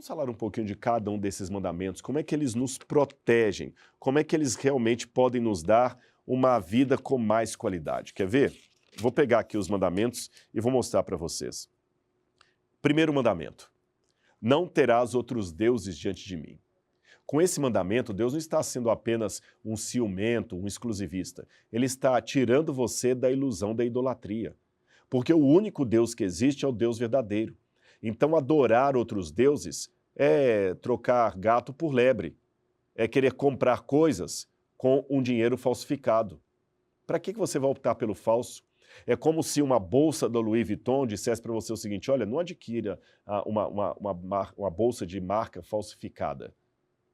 Vamos falar um pouquinho de cada um desses mandamentos, como é que eles nos protegem, como é que eles realmente podem nos dar uma vida com mais qualidade. Quer ver? Vou pegar aqui os mandamentos e vou mostrar para vocês. Primeiro mandamento: não terás outros deuses diante de mim. Com esse mandamento, Deus não está sendo apenas um ciumento, um exclusivista. Ele está tirando você da ilusão da idolatria. Porque o único Deus que existe é o Deus verdadeiro. Então, adorar outros deuses é trocar gato por lebre, é querer comprar coisas com um dinheiro falsificado. Para que você vai optar pelo falso? É como se uma bolsa da Louis Vuitton dissesse para você o seguinte: olha, não adquira uma bolsa de marca falsificada.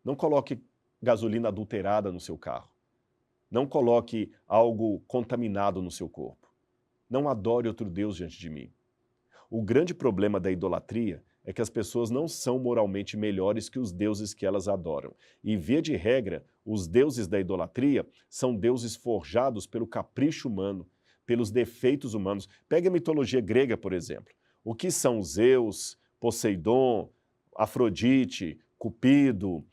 Não coloque gasolina adulterada no seu carro. Não coloque algo contaminado no seu corpo. Não adore outro Deus diante de mim. O grande problema da idolatria é que as pessoas não são moralmente melhores que os deuses que elas adoram. E, via de regra, os deuses da idolatria são deuses forjados pelo capricho humano, pelos defeitos humanos. Pega a mitologia grega, por exemplo. O que são Zeus, Poseidon, Afrodite, Cupido,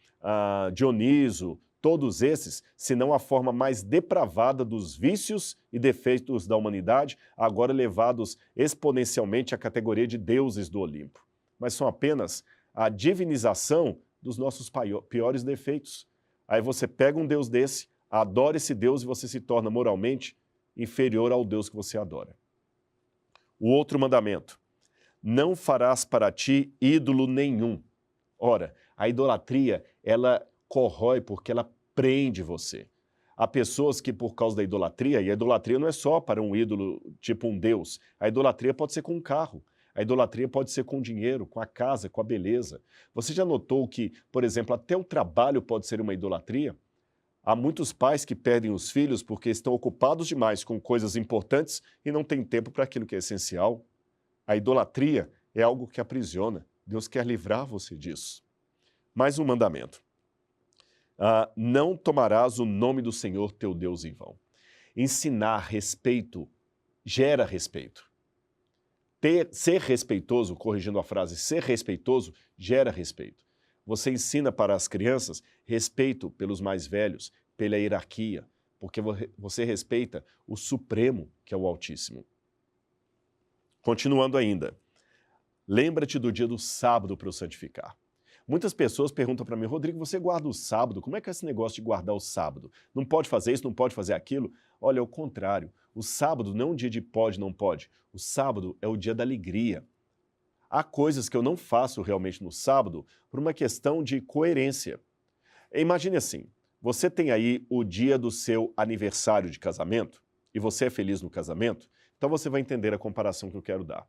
Dioniso, todos esses, senão a forma mais depravada dos vícios e defeitos da humanidade, agora levados exponencialmente à categoria de deuses do Olimpo. Mas são apenas a divinização dos nossos piores defeitos. Aí você pega um Deus desse, adora esse Deus e você se torna moralmente inferior ao Deus que você adora. O outro mandamento: não farás para ti ídolo nenhum. Ora, a idolatria, ela corrói porque ela prende você. Há pessoas que, por causa da idolatria, e a idolatria não é só para um ídolo tipo um deus, a idolatria pode ser com um carro, a idolatria pode ser com dinheiro, com a casa, com a beleza. Você já notou que, por exemplo, até o trabalho pode ser uma idolatria? Há muitos pais que perdem os filhos porque estão ocupados demais com coisas importantes e não têm tempo para aquilo que é essencial. A idolatria é algo que aprisiona. Deus quer livrar você disso. Mais um mandamento: não tomarás o nome do Senhor teu Deus em vão. Ensinar respeito gera respeito. Ser respeitoso, corrigindo a frase, ser respeitoso gera respeito. Você ensina para as crianças respeito pelos mais velhos, pela hierarquia, porque você respeita o Supremo, que é o Altíssimo. Continuando ainda: lembra-te do dia do sábado para o santificar. Muitas pessoas perguntam para mim: Rodrigo, você guarda o sábado? Como é que é esse negócio de guardar o sábado? Não pode fazer isso, não pode fazer aquilo? Olha, é o contrário. O sábado não é um dia de pode, não pode. O sábado é o dia da alegria. Há coisas que eu não faço realmente no sábado por uma questão de coerência. Imagine assim: você tem aí o dia do seu aniversário de casamento e você é feliz no casamento, então você vai entender a comparação que eu quero dar.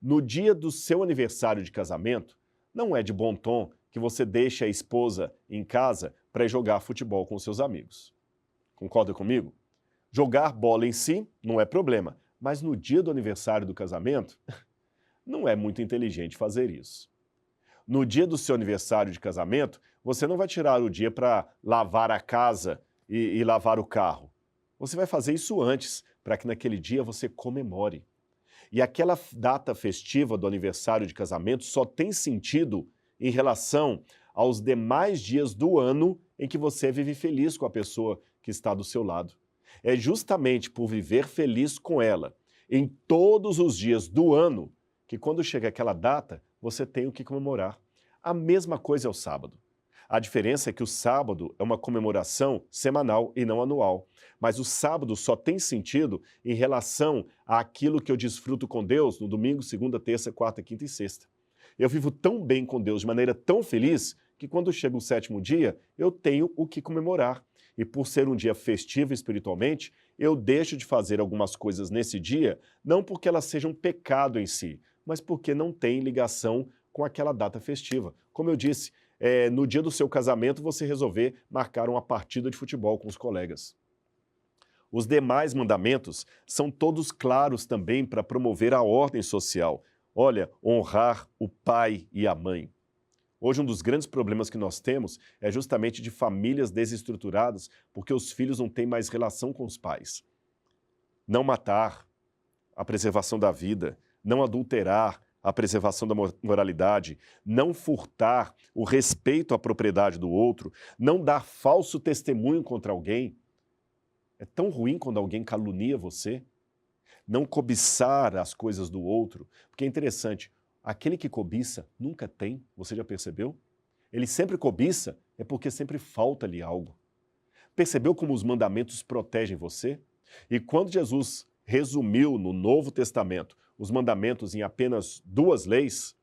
No dia do seu aniversário de casamento, não é de bom tom que você deixe a esposa em casa para ir jogar futebol com seus amigos. Concorda comigo? Jogar bola em si não é problema, mas no dia do aniversário do casamento, não é muito inteligente fazer isso. No dia do seu aniversário de casamento, você não vai tirar o dia para lavar a casa e lavar o carro. Você vai fazer isso antes, para que naquele dia você comemore. E aquela data festiva do aniversário de casamento só tem sentido em relação aos demais dias do ano em que você vive feliz com a pessoa que está do seu lado. É justamente por viver feliz com ela em todos os dias do ano que, quando chega aquela data, você tem o que comemorar. A mesma coisa é o sábado. A diferença é que o sábado é uma comemoração semanal e não anual. Mas o sábado só tem sentido em relação àquilo que eu desfruto com Deus no domingo, segunda, terça, quarta, quinta e sexta. Eu vivo tão bem com Deus, de maneira tão feliz, que quando chega o sétimo dia, eu tenho o que comemorar. E por ser um dia festivo espiritualmente, eu deixo de fazer algumas coisas nesse dia, não porque elas sejam pecado em si, mas porque não tem ligação com aquela data festiva. Como eu disse, no dia do seu casamento você resolver marcar uma partida de futebol com os colegas. Os demais mandamentos são todos claros também para promover a ordem social. Olha, honrar o pai e a mãe. Hoje um dos grandes problemas que nós temos é justamente de famílias desestruturadas porque os filhos não têm mais relação com os pais. Não matar, a preservação da vida, não adulterar, a preservação da moralidade, não furtar, o respeito à propriedade do outro, não dar falso testemunho contra alguém. É tão ruim quando alguém calunia você. Não cobiçar as coisas do outro, porque é interessante, aquele que cobiça nunca tem, você já percebeu? Ele sempre cobiça, é porque sempre falta-lhe algo. Percebeu como os mandamentos protegem você? E quando Jesus resumiu no Novo Testamento os mandamentos em apenas 2 leis,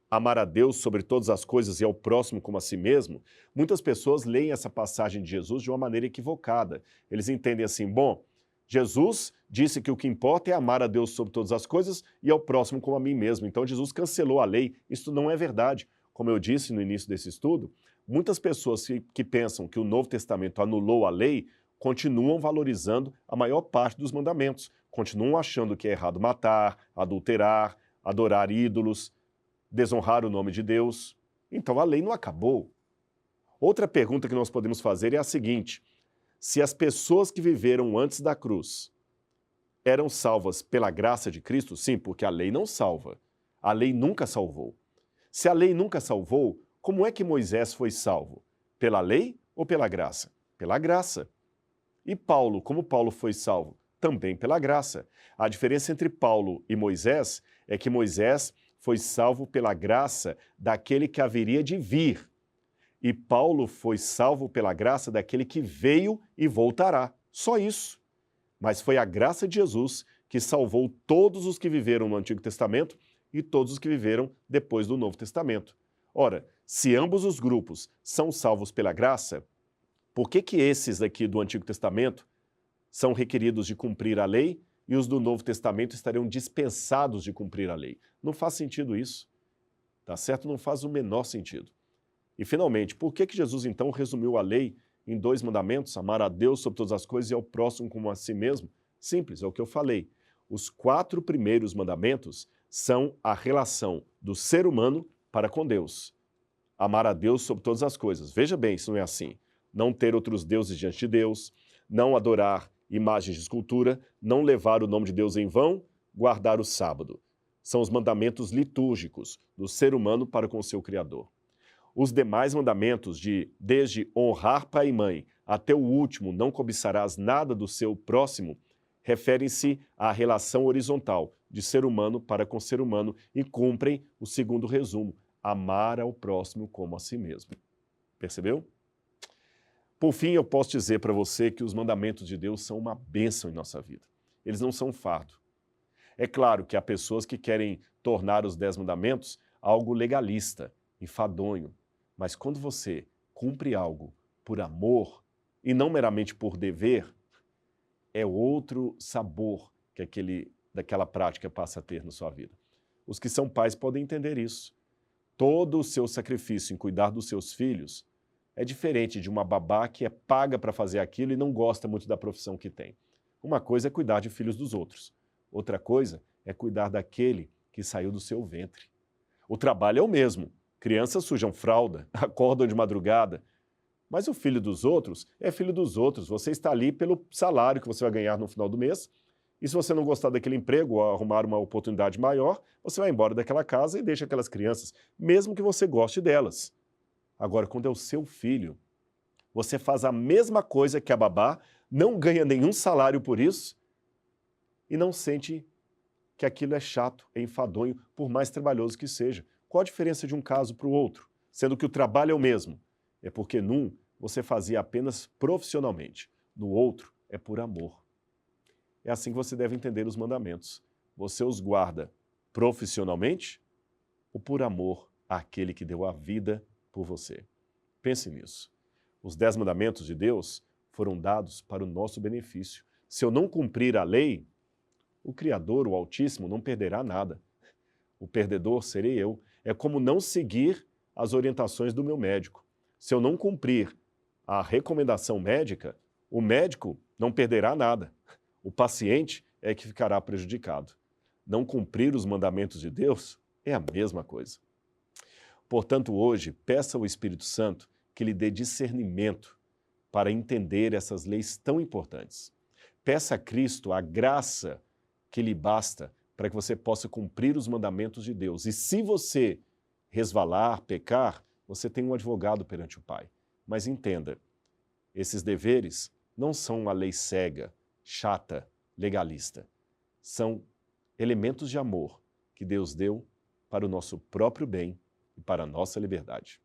amar a Deus sobre todas as coisas e ao próximo como a si mesmo, muitas pessoas leem essa passagem de Jesus de uma maneira equivocada. Eles entendem assim, bom, Jesus disse que o que importa é amar a Deus sobre todas as coisas e ao próximo como a mim mesmo. Então Jesus cancelou a lei. Isso não é verdade. Como eu disse no início desse estudo, muitas pessoas que pensam que o Novo Testamento anulou a lei continuam valorizando a maior parte dos mandamentos. Continuam achando que é errado matar, adulterar, adorar ídolos, desonrar o nome de Deus. Então a lei não acabou. Outra pergunta que nós podemos fazer é a seguinte: se as pessoas que viveram antes da cruz eram salvas pela graça de Cristo? Sim, porque a lei não salva. A lei nunca salvou. Se a lei nunca salvou, como é que Moisés foi salvo? Pela lei ou pela graça? Pela graça. E Paulo, como Paulo foi salvo? Também pela graça. A diferença entre Paulo e Moisés é que Moisés foi salvo pela graça daquele que haveria de vir. E Paulo foi salvo pela graça daquele que veio e voltará. Só isso. Mas foi a graça de Jesus que salvou todos os que viveram no Antigo Testamento e todos os que viveram depois do Novo Testamento. Ora, se ambos os grupos são salvos pela graça, por que esses aqui do Antigo Testamento são requeridos de cumprir a lei e os do Novo Testamento estariam dispensados de cumprir a lei? Não faz sentido isso. Tá certo? Não faz o menor sentido. E, finalmente, por que Jesus, então, resumiu a lei em 2 mandamentos, amar a Deus sobre todas as coisas e ao próximo como a si mesmo? Simples, é o que eu falei. Os 4 primeiros mandamentos são a relação do ser humano para com Deus. Amar a Deus sobre todas as coisas. Veja bem, isso não é assim. Não ter outros deuses diante de Deus, não adorar imagens de escultura, não levar o nome de Deus em vão, guardar o sábado. São os mandamentos litúrgicos do ser humano para com o seu Criador. Os demais mandamentos desde honrar pai e mãe até o último, não cobiçarás nada do seu próximo, referem-se à relação horizontal de ser humano para com ser humano e cumprem o segundo resumo, amar ao próximo como a si mesmo. Percebeu? Por fim, eu posso dizer para você que os mandamentos de Deus são uma bênção em nossa vida. Eles não são um fardo. É claro que há pessoas que querem tornar os 10 mandamentos algo legalista, enfadonho. Mas quando você cumpre algo por amor e não meramente por dever, é outro sabor que daquela prática passa a ter na sua vida. Os que são pais podem entender isso. Todo o seu sacrifício em cuidar dos seus filhos é diferente de uma babá que é paga para fazer aquilo e não gosta muito da profissão que tem. Uma coisa é cuidar de filhos dos outros. Outra coisa é cuidar daquele que saiu do seu ventre. O trabalho é o mesmo. Crianças sujam fralda, acordam de madrugada. Mas o filho dos outros é filho dos outros. Você está ali pelo salário que você vai ganhar no final do mês. E se você não gostar daquele emprego ou arrumar uma oportunidade maior, você vai embora daquela casa e deixa aquelas crianças, mesmo que você goste delas. Agora, quando é o seu filho, você faz a mesma coisa que a babá, não ganha nenhum salário por isso e não sente que aquilo é chato, é enfadonho, por mais trabalhoso que seja. Qual a diferença de um caso para o outro? Sendo que o trabalho é o mesmo. É porque num você fazia apenas profissionalmente, no outro é por amor. É assim que você deve entender os mandamentos. Você os guarda profissionalmente ou por amor àquele que deu a vida por você? Pense nisso. Os 10 mandamentos de Deus foram dados para o nosso benefício. Se eu não cumprir a lei, o Criador, o Altíssimo, não perderá nada. O perdedor serei eu. É como não seguir as orientações do meu médico. Se eu não cumprir a recomendação médica, o médico não perderá nada. O paciente é que ficará prejudicado. Não cumprir os mandamentos de Deus é a mesma coisa. Portanto, hoje, peça ao Espírito Santo que lhe dê discernimento para entender essas leis tão importantes. Peça a Cristo a graça que lhe basta para que você possa cumprir os mandamentos de Deus. E se você resvalar, pecar, você tem um advogado perante o Pai. Mas entenda, esses deveres não são uma lei cega, chata, legalista. São elementos de amor que Deus deu para o nosso próprio bem e para a nossa liberdade.